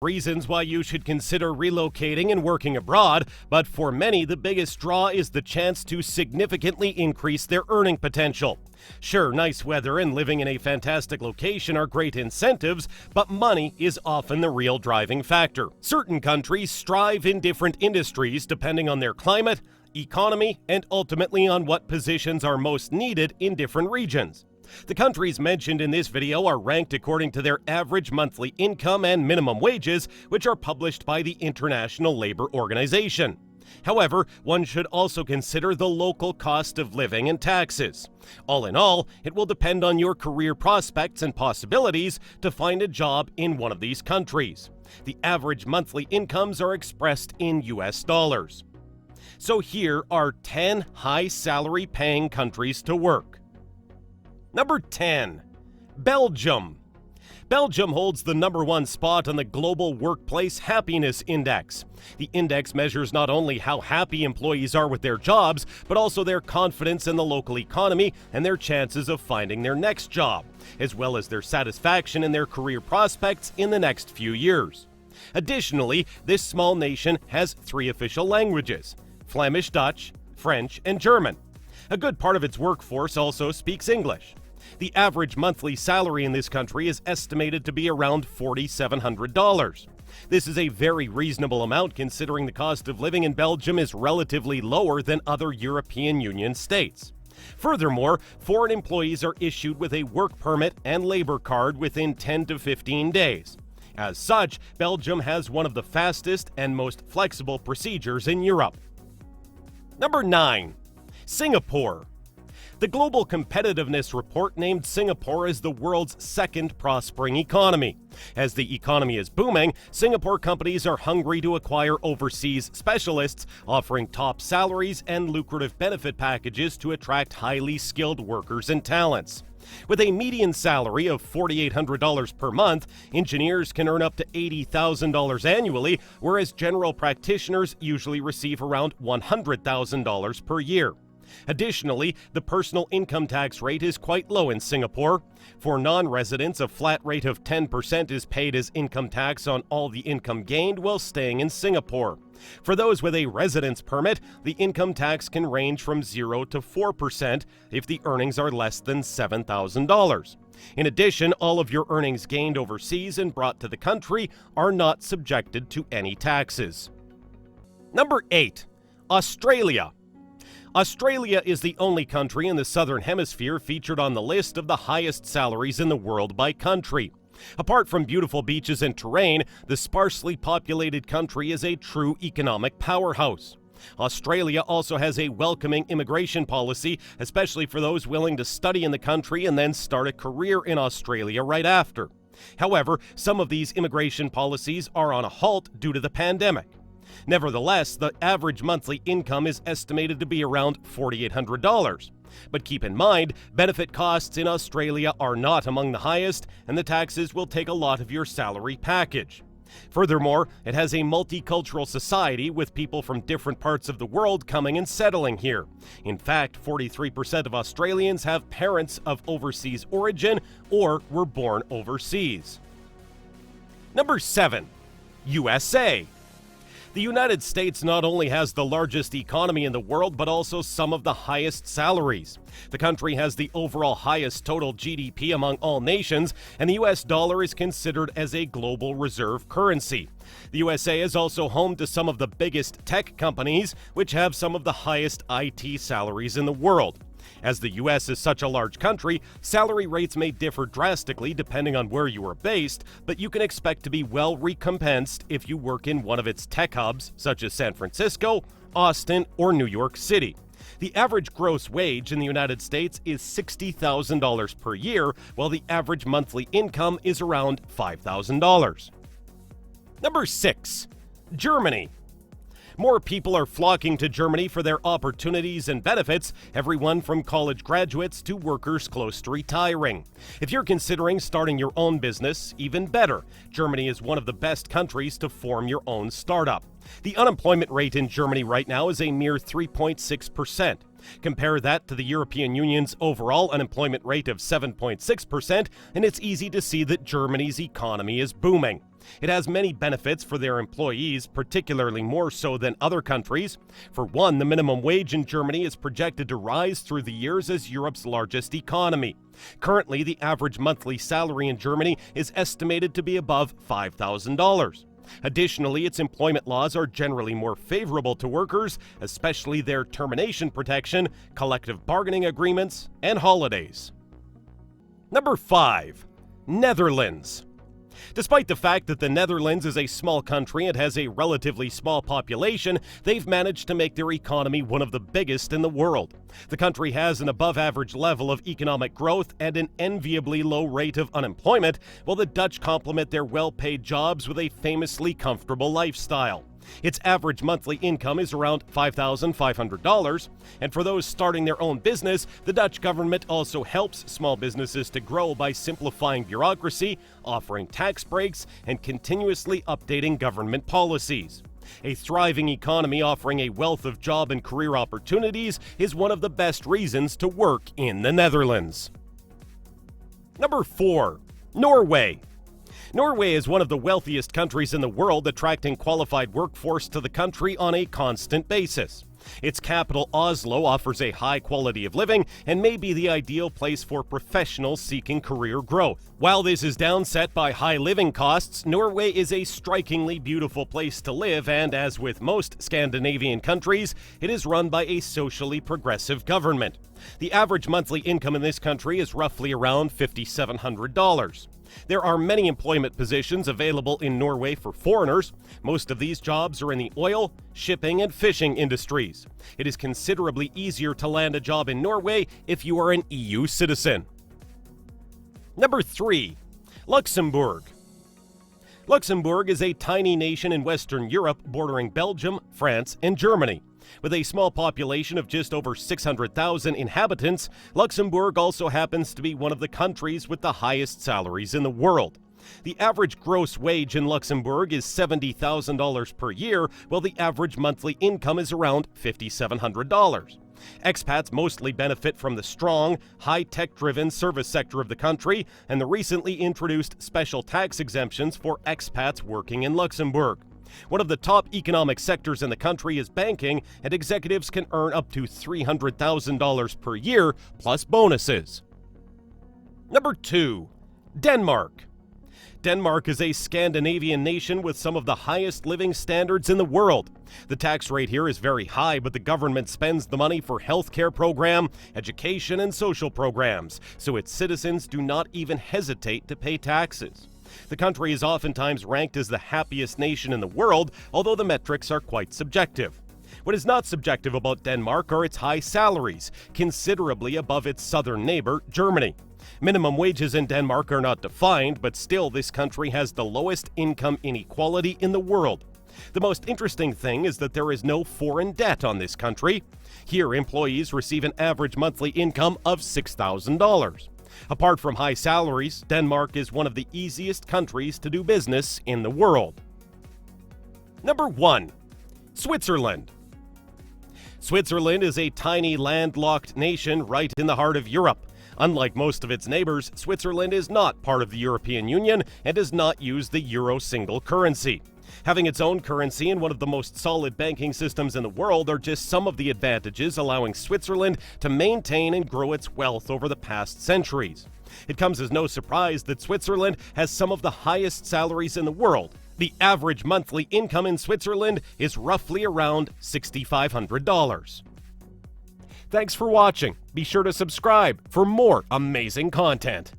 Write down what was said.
Reasons why you should consider relocating and working abroad, but for many, the biggest draw is the chance to significantly increase their earning potential. Sure, nice weather and living in a fantastic location are great incentives, but money is often the real driving factor. Certain countries strive in different industries depending on their climate, economy, and ultimately on what positions are most needed in different regions. The countries mentioned in this video are ranked according to their average monthly income and minimum wages, which are published by the International Labor Organization. However, one should also consider the local cost of living and taxes. All in all, it will depend on your career prospects and possibilities to find a job in one of these countries. The average monthly incomes are expressed in US dollars. So here are 10 high salary paying countries to work. Number 10. Belgium. Belgium holds the #1 spot on the Global Workplace Happiness Index. The index measures not only how happy employees are with their jobs, but also their confidence in the local economy and their chances of finding their next job, as well as their satisfaction in their career prospects in the next few years. Additionally, this small nation has 3 official languages: Flemish Dutch, French, and German. A good part of its workforce also speaks English. The average monthly salary in this country is estimated to be around $4,700. This is a very reasonable amount considering the cost of living in Belgium is relatively lower than other European Union states. Furthermore, foreign employees are issued with a work permit and labor card within 10 to 15 days. As such, Belgium has one of the fastest and most flexible procedures in Europe. Number 9. Singapore. The Global Competitiveness Report named Singapore as the world's second prospering economy. As the economy is booming, Singapore companies are hungry to acquire overseas specialists, offering top salaries and lucrative benefit packages to attract highly skilled workers and talents. With a median salary of $4,800 per month, engineers can earn up to $80,000 annually, whereas general practitioners usually receive around $100,000 per year. Additionally, the personal income tax rate is quite low in Singapore. For non-residents, a flat rate of 10% is paid as income tax on all the income gained while staying in Singapore. For those with a residence permit, the income tax can range from 0 to 4% if the earnings are less than $7,000. In addition, all of your earnings gained overseas and brought to the country are not subjected to any taxes. Number 8. Australia. Australia is the only country in the Southern Hemisphere featured on the list of the highest salaries in the world by country. Apart from beautiful beaches and terrain, the sparsely populated country is a true economic powerhouse. Australia also has a welcoming immigration policy, especially for those willing to study in the country and then start a career in Australia right after. However, some of these immigration policies are on a halt due to the pandemic. Nevertheless, the average monthly income is estimated to be around $4,800. But keep in mind, benefit costs in Australia are not among the highest, and the taxes will take a lot of your salary package. Furthermore, it has a multicultural society with people from different parts of the world coming and settling here. In fact, 43% of Australians have parents of overseas origin or were born overseas. Number 7. USA. The United States not only has the largest economy in the world, but also some of the highest salaries. The country has the overall highest total GDP among all nations, and the US dollar is considered as a global reserve currency. The USA is also home to some of the biggest tech companies, which have some of the highest IT salaries in the world. As the US is such a large country, salary rates may differ drastically depending on where you are based, but you can expect to be well recompensed if you work in one of its tech hubs, such as San Francisco, Austin, or New York City. The average gross wage in the United States is $60,000 per year, while the average monthly income is around $5,000. Number 6. Germany. More people are flocking to Germany for their opportunities and benefits, everyone from college graduates to workers close to retiring. If you're considering starting your own business, even better. Germany is one of the best countries to form your own startup. The unemployment rate in Germany right now is a mere 3.6%. Compare that to the European Union's overall unemployment rate of 7.6%, and it's easy to see that Germany's economy is booming. It has many benefits for their employees, particularly more so than other countries. For one, the minimum wage in Germany is projected to rise through the years as Europe's largest economy. Currently, the average monthly salary in Germany is estimated to be above $5,000. Additionally, its employment laws are generally more favorable to workers, especially their termination protection, collective bargaining agreements, and holidays. Number 5. Netherlands. Despite the fact that the Netherlands is a small country and has a relatively small population, they've managed to make their economy one of the biggest in the world. The country has an above-average level of economic growth and an enviably low rate of unemployment, while the Dutch complement their well-paid jobs with a famously comfortable lifestyle. Its average monthly income is around $5,500, and for those starting their own business, the Dutch government also helps small businesses to grow by simplifying bureaucracy, offering tax breaks, and continuously updating government policies. A thriving economy offering a wealth of job and career opportunities is one of the best reasons to work in the Netherlands. Number 4. Norway. Norway is one of the wealthiest countries in the world, attracting qualified workforce to the country on a constant basis. Its capital, Oslo, offers a high quality of living and may be the ideal place for professionals seeking career growth. While this is downset by high living costs, Norway is a strikingly beautiful place to live, and as with most Scandinavian countries, it is run by a socially progressive government. The average monthly income in this country is roughly around $5,700. There are many employment positions available in Norway for foreigners. Most of these jobs are in the oil, shipping, and fishing industries. It is considerably easier to land a job in Norway if you are an EU citizen. Number 3. Luxembourg. Luxembourg is a tiny nation in Western Europe bordering Belgium, France, and Germany. With a small population of just over 600,000 inhabitants, Luxembourg also happens to be one of the countries with the highest salaries in the world. The average gross wage in Luxembourg is $70,000 per year, while the average monthly income is around $5,700. Expats mostly benefit from the strong, high-tech-driven service sector of the country and the recently introduced special tax exemptions for expats working in Luxembourg. One of the top economic sectors in the country is banking, and executives can earn up to $300,000 per year, plus bonuses. Number 2. Denmark. Denmark is a Scandinavian nation with some of the highest living standards in the world. The tax rate here is very high, but the government spends the money for healthcare program, education, and social programs, so its citizens do not even hesitate to pay taxes. The country is oftentimes ranked as the happiest nation in the world, although the metrics are quite subjective. What is not subjective about Denmark are its high salaries, considerably above its southern neighbor, Germany. Minimum wages in Denmark are not defined, but still this country has the lowest income inequality in the world. The most interesting thing is that there is no foreign debt on this country. Here, employees receive an average monthly income of $6,000. Apart from high salaries, Denmark is one of the easiest countries to do business in the world. Number 1. Switzerland. Switzerland is a tiny landlocked nation right in the heart of Europe. Unlike most of its neighbors, Switzerland is not part of the European Union and does not use the euro single currency. Having its own currency and one of the most solid banking systems in the world are just some of the advantages allowing Switzerland to maintain and grow its wealth over the past centuries. It comes as no surprise that Switzerland has some of the highest salaries in the world. The average monthly income in Switzerland is roughly around $6,500. Thanks for watching. Be sure to subscribe for more amazing content.